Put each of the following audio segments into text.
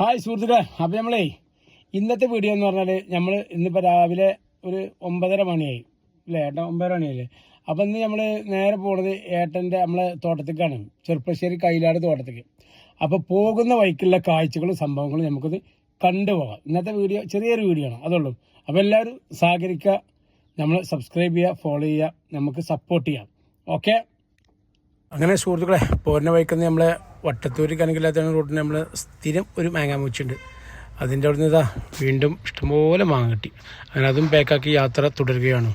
Hi സുഹൃത്തുക്കളെ, അപ്പം നമ്മളേ ഇന്നത്തെ വീഡിയോ എന്ന് പറഞ്ഞാൽ നമ്മൾ ഇന്നിപ്പോൾ രാവിലെ ഒരു 9:30 മണിയായി അല്ലേ ഏട്ടൻ, 9:30 മണിയല്ലേ. അപ്പം ഇന്ന് നമ്മൾ നേരെ പോണത് ഏട്ടൻ്റെ നമ്മളെ തോട്ടത്തേക്കാണ്, ചെറുപ്പശ്ശേരി കൈലാട് തോട്ടത്തേക്ക്. അപ്പോൾ പോകുന്ന വഴിക്കുള്ള കാഴ്ചകളും സംഭവങ്ങളും നമുക്കത് കണ്ടുപോകാം. ഇന്നത്തെ വീഡിയോ ചെറിയൊരു വീഡിയോ ആണ്, അതുള്ളൂ. അപ്പോൾ എല്ലാവരും സഹകരിക്കുക, നമ്മൾ സബ്സ്ക്രൈബ് ചെയ്യുക, ഫോളോ ചെയ്യുക, നമുക്ക് സപ്പോർട്ട് ചെയ്യാം. ഓക്കെ. അങ്ങനെ സുഹൃത്തുക്കളെ, പോരുന്ന വഴിക്കുന്ന നമ്മളെ വട്ടത്തൂര് കനകില്ലാത്ത റൂട്ടിന് നമ്മൾ സ്ഥിരം ഒരു മാങ്ങാമൂച്ചുണ്ട്. അതിൻ്റെ അവിടെ നിന്ന് വീണ്ടും ഇഷ്ടംപോലെ മാങ്ങ കിട്ടി. അങ്ങനെ അതും പാക്കാക്കി യാത്ര തുടരുകയാണ്.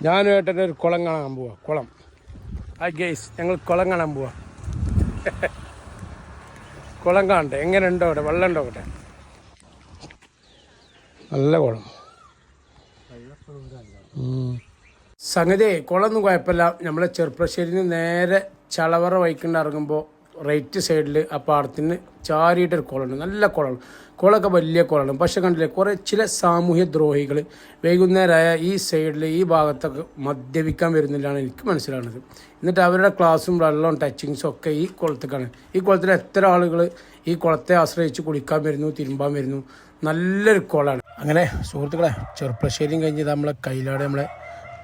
ഞാനും ഏട്ടൻ്റെ ഒരു കുളം കാണാൻ പോവാ. കുളം ഗെയ്സ്, ഞങ്ങൾ കുളം കാണാൻ പോവാ. കുളം കാണട്ടെ, എങ്ങനെ ഉണ്ടോ അവിടെ, വെള്ളം ഉണ്ടോ അവിടെ. നല്ല കുളം. സംഗതി കുളമൊന്നും കുഴപ്പമില്ല. നമ്മളെ ചെറുപ്പശ്ശേരിയിൽ നിന്ന് നേരെ ചളവറ വൈക്കൊണ്ട് ഇറങ്ങുമ്പോൾ റൈറ്റ് സൈഡിൽ ആ പാടത്തിന് ചാരിയിട്ടൊരു കുളമുണ്ട്. നല്ല കുളമാണ്. കുളമൊക്കെ വലിയ കുളമാണ്. പക്ഷെ കണ്ടില്ലേ, കുറേ ചില സാമൂഹ്യ ദ്രോഹികൾ വൈകുന്നേരമായ ഈ സൈഡിൽ ഈ ഭാഗത്തൊക്കെ മദ്യപിക്കാൻ വരുന്നില്ലാണ് എനിക്ക് മനസ്സിലാവുന്നത്. എന്നിട്ട് അവരുടെ ക്ലാസ്സും വെള്ളവും ടച്ചിങ്സും ഒക്കെ ഈ കുളത്തേക്കാണ്. ഈ കുളത്തിൽ എത്ര ആളുകൾ ഈ കുളത്തെ ആശ്രയിച്ച് കുളിക്കാൻ വരുന്നു, തിരുമ്പാൻ വരുന്നു. നല്ലൊരു കുളമാണ്. അങ്ങനെ സുഹൃത്തുക്കളെ, ചെറുപ്പശ്ശേരിയും കഴിഞ്ഞ് നമ്മളെ കൈലാട് നമ്മളെ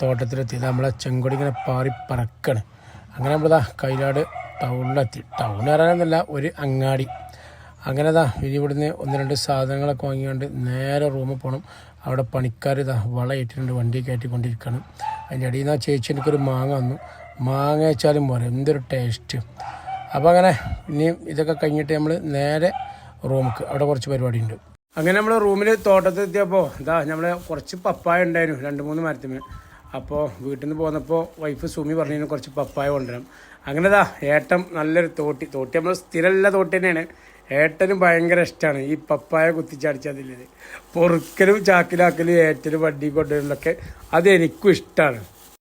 തോട്ടത്തിലെത്തി. നമ്മളെ ചെങ്കൊടി ഇങ്ങനെ പാറി പറക്കാണ്. അങ്ങനെ നമ്മളിതാ കൈലാട് ടൗണിലെത്തി. ടൗൺ വരാനൊന്നുമല്ല, ഒരു അങ്ങാടി. അങ്ങനെ ഇനി ഇവിടുന്ന് 1-2 സാധനങ്ങളൊക്കെ വാങ്ങിക്കൊണ്ട് നേരെ റൂമിൽ പോകണം. അവിടെ പണിക്കാർ വള ഇട്ടിട്ടുണ്ട്, വണ്ടി കയറ്റിക്കൊണ്ടിരിക്കുകയാണ്. അതിൻ്റെ അടിയിൽ നിന്ന് ആ ചേച്ചി എനിക്കൊരു മാങ്ങ വന്നു. മാങ്ങ വെച്ചാലും പോലെ എന്തൊരു ടേസ്റ്റ്. അപ്പോൾ അങ്ങനെ ഇനിയും ഇതൊക്കെ കഴിഞ്ഞിട്ട് നമ്മൾ നേരെ റൂമിക്ക്, അവിടെ കുറച്ച് പരിപാടിയുണ്ട്. അങ്ങനെ നമ്മൾ റൂമിൽ തോട്ടത്തെത്തിയപ്പോൾ നമ്മളെ കുറച്ച് പപ്പായ ഉണ്ടായിരുന്നു, 2-3 മരത്തിന്. അപ്പോൾ വീട്ടിൽ നിന്ന് പോന്നപ്പോൾ വൈഫ് സുമി പറഞ്ഞു കുറച്ച് പപ്പായ കൊണ്ടുവരാം. അങ്ങനെ ഏട്ടൻ നല്ലൊരു തോട്ടി നമ്മൾ സ്ഥിരമുള്ള തോട്ടി തന്നെയാണ്. ഏട്ടനും ഭയങ്കര ഇഷ്ടമാണ് ഈ പപ്പായ കുത്തിച്ചടിച്ചതില്ലത്. പൊറുക്കലും ചാക്കിലാക്കലും ഏറ്റലും വണ്ടി കൊണ്ടുവരലൊക്കെ അത് എനിക്കും ഇഷ്ടമാണ്.